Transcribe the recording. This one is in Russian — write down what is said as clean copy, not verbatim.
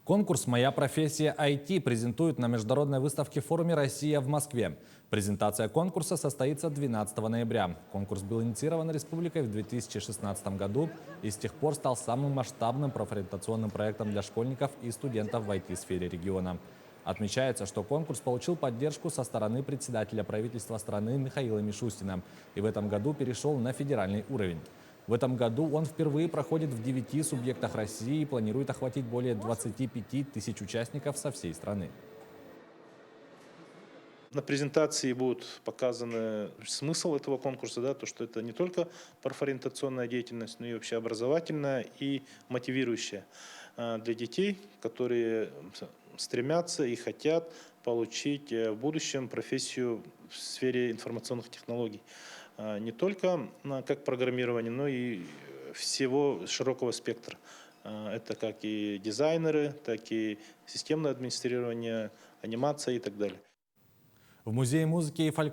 Конкурс «Моя профессия IT» презентуют на международной выставке в форуме «Россия» в Москве. Презентация конкурса состоится 12 ноября. Конкурс был инициирован республикой в 2016 году и с тех пор стал самым масштабным профориентационным проектом для школьников и студентов в IT-сфере региона. Отмечается, что конкурс получил поддержку со стороны председателя правительства страны Михаила Мишустина и в этом году перешел на федеральный уровень. В этом году он впервые проходит в 9 субъектах России и планирует охватить более 25 тысяч участников со всей страны. На презентации будет показан смысл этого конкурса, да, то, что это не только профориентационная деятельность, но и вообще образовательная и мотивирующая для детей, которые стремятся и хотят получить в будущем профессию в сфере информационных технологий. Не только как программирование, но и всего широкого спектра. Это как и дизайнеры, так и системное администрирование, анимация и так далее. В Музее музыки и фольклора